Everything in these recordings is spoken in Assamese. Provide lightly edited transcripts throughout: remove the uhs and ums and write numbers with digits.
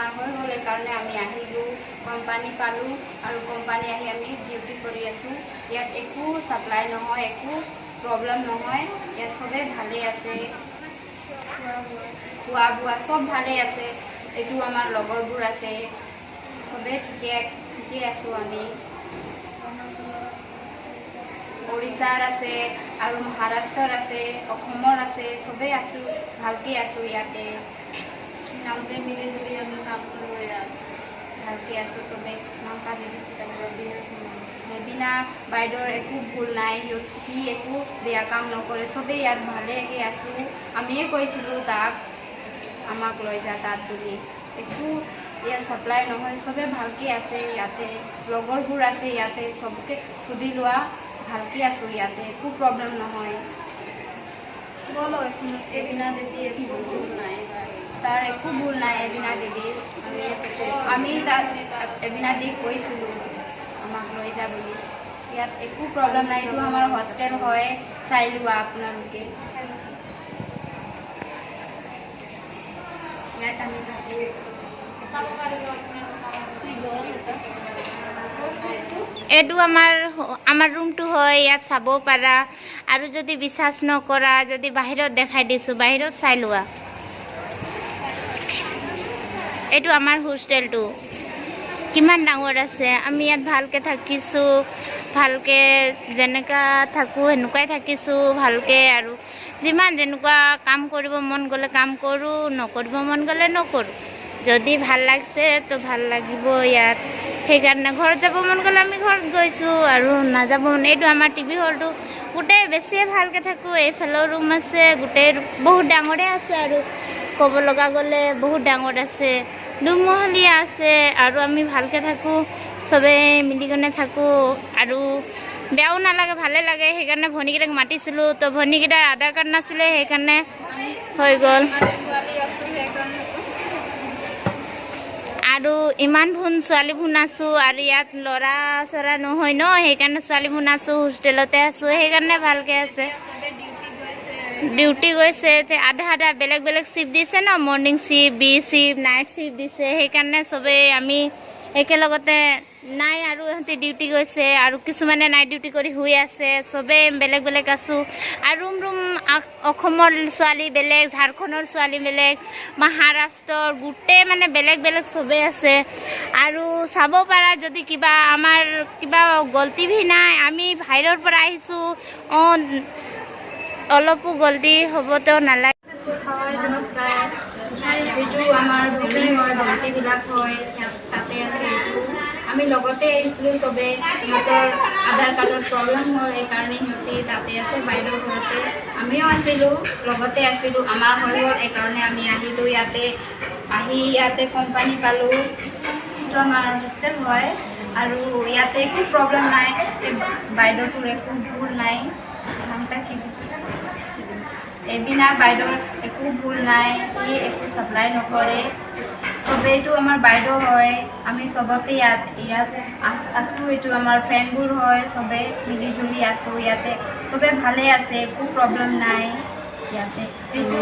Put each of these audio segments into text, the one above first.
আমাৰ হৈ গ'ল এইকাৰণে আমি আহিলোঁ কোম্পানী পালোঁ আৰু কোম্পানী আহি আমি ডিউটি কৰি আছোঁ ইয়াত একো ছাপ্লাই নহয় একো প্ৰব্লেম নহয় ইয়াত চবেই ভালেই আছে খোৱা বোৱা চব ভালেই আছে এইটো আমাৰ লগৰবোৰ আছে চবেই ঠিকে আছোঁ আমি ওড়িশাৰ আছে আৰু মহাৰাষ্ট্ৰৰ আছে অসমৰ আছে চবেই আছোঁ ভালকৈ আছোঁ ইয়াতে নামতে মিলি জুলি আমি কাম কৰোঁ ইয়াত ভালকৈ আছোঁ চবেই মামকা দিদি ৰেবিনা বাইদেউৰ একো ভুল নাই সি একো বেয়া কাম নকৰে চবেই ইয়াত ভালেকৈ আছোঁ আমিয়ে কৈছিলোঁ তাক আমাক লৈ যা তাত বুলি একো ইয়াত ছাপ্লাই নহয় চবেই ভালকৈ আছে ইয়াতে লগৰবোৰ আছে ইয়াতে চবকে সুধি লোৱা ভালকৈ আছোঁ ইয়াতে একো প্ৰব্লেম নহয় বলো এবিনা দিদি একো ভুল নাই তাৰ একো ভুল নাই এবিনা দিদিৰ আমি তাত এবিনা দিক কৈছিলোঁ আমাক লৈ যা বুলি ইয়াত একো প্ৰব্লেম নাই এইটো আমাৰ হোষ্টেল হয় চাই লোৱা আপোনালোকে ইয়াত আমি এইটো আমাৰ ৰুমটো হয় ইয়াত চাব পাৰা আৰু যদি বিশ্বাস নকৰা যদি বাহিৰত দেখাই দিছোঁ বাহিৰত চাই লোৱা এইটো আমাৰ হোষ্টেলটো কিমান ডাঙৰ আছে আমি ইয়াত ভালকৈ থাকিছোঁ ভালকৈ যেনেকুৱা থাকোঁ সেনেকুৱাই থাকিছোঁ ভালকৈ আৰু যিমান যেনেকুৱা কাম কৰিব মন গ'লে কাম কৰোঁ নকৰিব মন গ'লে নকৰোঁ যদি ভাল লাগিছে তো ভাল লাগিব ইয়াত সেইকাৰণে ঘৰত যাব মন গ'লে আমি ঘৰত গৈছোঁ আৰু নাযাব মন এইটো আমাৰ টিভি হলটো গোটেই বেছিয়ে ভালকৈ থাকোঁ এইফালেও ৰুম আছে গোটেই বহুত ডাঙৰে আছে আৰু ক'ব লগা গ'লে বহুত ডাঙৰ আছে দুমহলীয়া আছে আৰু আমি ভালকৈ থাকোঁ চবেই মিলি কেনে থাকোঁ আৰু বেয়াও নালাগে ভালে লাগে সেইকাৰণে ভনীকেইটাক মাতিছিলোঁ তো ভনীকেইটাৰ আধাৰ কাৰ্ড নাছিলে সেইকাৰণে হৈ গ'ল আৰু ইমান ছোৱালী ভোন আছোঁ আৰু ইয়াত ল'ৰা চৰা নহয় ন সেইকাৰণে ছোৱালী ভোন আছোঁ হোষ্টেলতে আছোঁ সেইকাৰণে ভালকৈ আছে ডিউটি গৈছে আধা বেলেগ বেলেগ চিফ্ট দিছে ন morning shift B shift night shift দিছে সেইকাৰণে চবেই আমি একেলগতে নাই আৰু সিহঁতে ডিউটি গৈছে আৰু কিছুমানে নাইট ডিউটি কৰি শুই আছে চবেই বেলেগ বেলেগ আছোঁ আৰু ৰুম অসমৰ ছোৱালী বেলেগ ঝাৰখণ্ডৰ ছোৱালী বেলেগ মহাৰাষ্ট্ৰৰ গোটেই মানে বেলেগ বেলেগ চবেই আছে আৰু চাব পাৰা যদি আমাৰ কিবা গলতি ভি নাই আমি বাহিৰৰ পৰা আহিছোঁ অলপো গলতি হ'বতো নালাগে নমস্কাৰ এইটো আমাৰ ভণ্টি হয় ভণ্টিবিলাক হয় তাতে আছে এইটো আমি লগতে আহিছিলোঁ চবেই সিহঁতৰ আধাৰ কাৰ্ডৰ প্ৰব্লেম হ'ল সেইকাৰণে সিহঁতে তাতে আছে বাইদেউৰ ঘৰতে আমিও আছিলোঁ লগতে আছিলোঁ আমাৰ হৈ গ'ল সেইকাৰণে আমি আহিলোঁ ইয়াতে কোম্পানী পালোঁ এইটো আমাৰ হোষ্টেল হয় আৰু ইয়াতে একো প্ৰব্লেম নাই বাইদেউটোৰ একো ভুল নাই এবিনা বাইদেউৰ একো ভুল নাই সি একো ছাপ্লাই নকৰে চবেইটো আমাৰ বাইদেউ হয় আমি চবতে ইয়াত আছোঁ এইটো আমাৰ ফ্ৰেণ্ডবোৰ হয় চবে মিলি জুলি আছোঁ ইয়াতে চবে ভালে আছে একো প্ৰব্লেম নাই ইয়াতে এইটো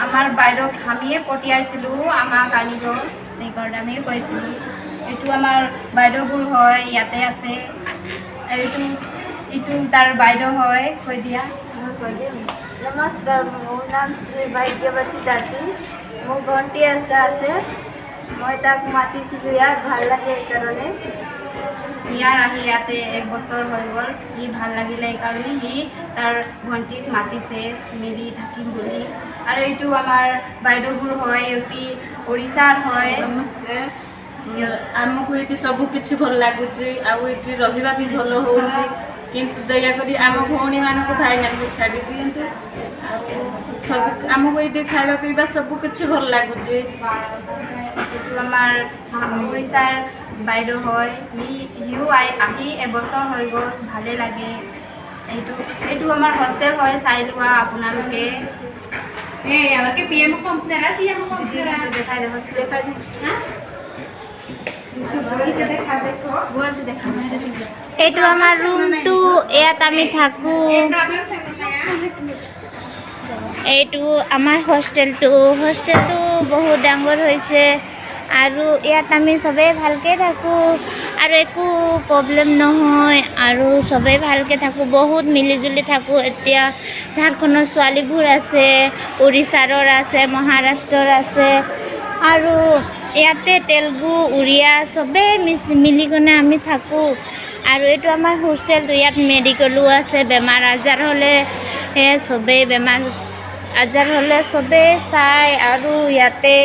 আমাৰ বাইদেউক আমিয়ে পঠিয়াইছিলোঁ আমাক আনিব সেইকাৰণে আমিও কৈছিলোঁ এইটো আমাৰ বাইদেউবোৰ হয় ইয়াতে আছে আৰু এইটো তাৰ বাইদেউ হয় কৈ দিয়া নমস্কাৰ মোৰ নাম শ্ৰী ভাগ্যৱতী দাসী মোৰ ভণ্টি এটা আছে মই তাক মাতিছিলোঁ ইয়াত ভাল লাগে সেইকাৰণে আহি ইয়াতে 1 বছৰ হৈ গ'ল সি ভাল লাগিলে সেইকাৰণে সি তাৰ ভণ্টিক মাতিছে মিলি থাকিম বুলি আৰু এইটো আমাৰ বাইদেউবোৰ হয় ইহঁতি ଓଡ଼ିଶାৰ হয় ନମସ୍କାର ଆମକୁ ଏଠି ସବୁ କିଛି ଭଲ ଲାଗୁଛି ଆଉ ଏଠି ରହିବା ବି ଭଲ ହେଉଛି କିନ୍ତୁ ଦୟାକରି ଆମ ଭଉଣୀମାନଙ୍କୁ ଭାଇମାନଙ୍କୁ ଛାଡ଼ି ଦିଅନ୍ତୁ ଆଉ ସବୁ ଆମକୁ ଏଠି ଖାଇବା ପିଇବା ସବୁ କିଛି ଭଲ ଲାଗୁଛି এইটো আমাৰ ଓଡ଼ିଶାৰ বাইদেউ হয় সিও আহি 1 বছৰ হৈ গ'ল ভালে লাগে এইটো আমাৰ হোষ্টেল হয় চাই লোৱা আপোনালোকে দেখাই দে হোষ্টেল এইটো আমাৰ ৰুমটো ইয়াত আমি থাকোঁ এইটো আমাৰ হোষ্টেলটো বহুত ডাঙৰ হৈছে আৰু ইয়াত আমি চবেই ভালকৈ থাকোঁ আৰু একো প্ৰব্লেম নহয় আৰু চবেই ভালকৈ থাকোঁ, বহুত মিলিজুলি থাকোঁ। এতিয়া ঝাৰখণ্ডৰ ছোৱালীবোৰ আছে, উৰিষ্যাৰৰ আছে, মহাৰাষ্ট্ৰৰ আছে আৰু ইয়াতে তেলেগু উৰিয়া চবেই মিলি কিনে আমি থাকোঁ। আৰু এইটো আমাৰ হোষ্টেলটো, ইয়াত মেডিকেলো আছে, বেমাৰ আজাৰ হ'লে চবেই বেমাৰ আজাৰ হ'লে চবেই চায় আৰু ইয়াতে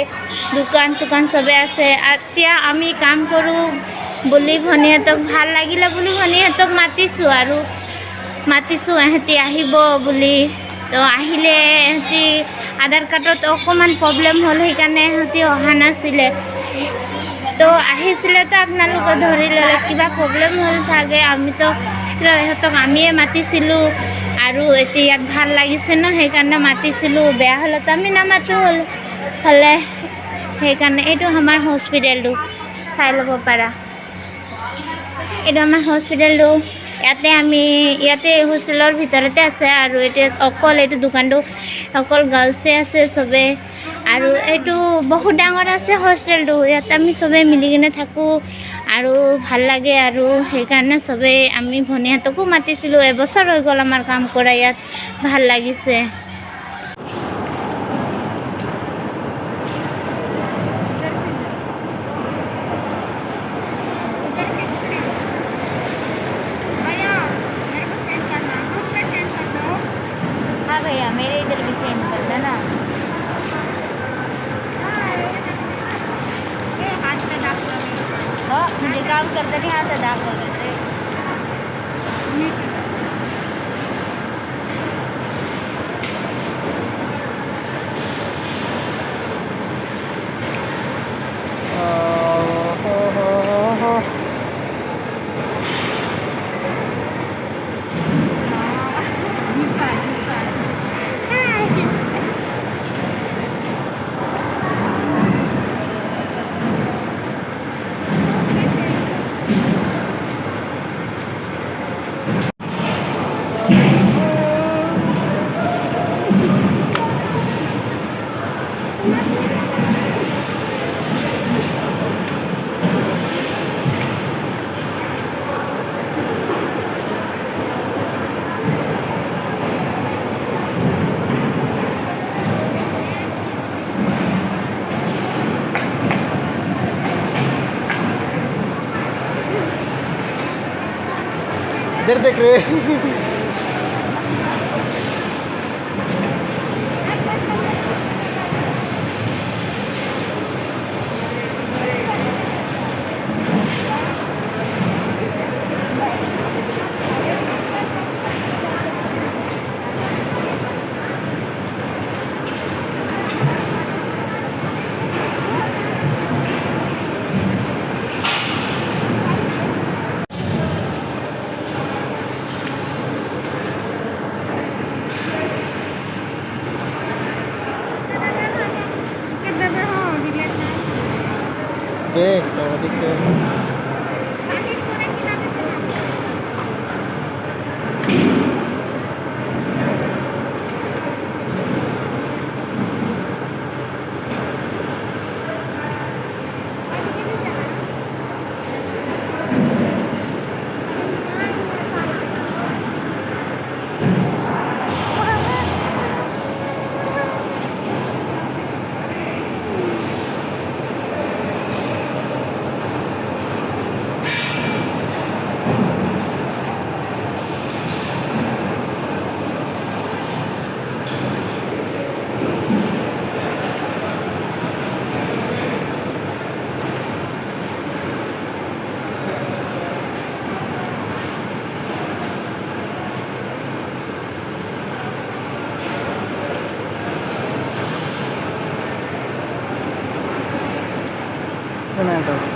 দোকান চোকান চবেই আছে। এতিয়া আমি কাম কৰোঁ বুলি ভনীহঁতক ভাল লাগিলে বুলি ভনীহঁতক মাতিছোঁ এহেঁতি আহিব বুলি। তো আহিলে এহেঁতি আধাৰ কাৰ্ডত অকণমান প্ৰব্লেম হ'ল, সেইকাৰণে এহেঁতি অহা নাছিলে। তো আহিছিলে, তো আপোনালোকে ধৰি ল'লে কিবা প্ৰব্লেম হ'ল চাগে। আমিতো ইহঁতক আমিয়ে মাতিছিলোঁ আৰু এতিয়া ইয়াত ভাল লাগিছে ন, সেইকাৰণে মাতিছিলোঁ। বেয়া হ'লেতো আমি নামাতো হ'লে সেইকাৰণে। এইটো আমাৰ হস্পিটেলটো চাই ল'ব পাৰা, এইটো আমাৰ হস্পিটেলটো। ইয়াতে হোষ্টেলৰ ভিতৰতে আছে আৰু এতিয়া অকল এইটো দোকানটো অকল গাৰ্লছে আছে চবেই। আৰু এইটো বহুত ডাঙৰ আছে হোষ্টেলটো, ইয়াত আমি চবেই মিলি কিনে থাকোঁ আৰু ভাল লাগে। আৰু সেইকাৰণে চবেই আমি ভনীহঁতকো মাতিছিলোঁ। এবছৰ হৈ গ'ল আমাৰ কাম কৰা ইয়াত, ভাল লাগিছে। हाँ भैया, मेरे इधर भी सेंड कर देना। मुझे काम करते नहीं आता, दाग करते। इधर देख रहे देख तो दिख तो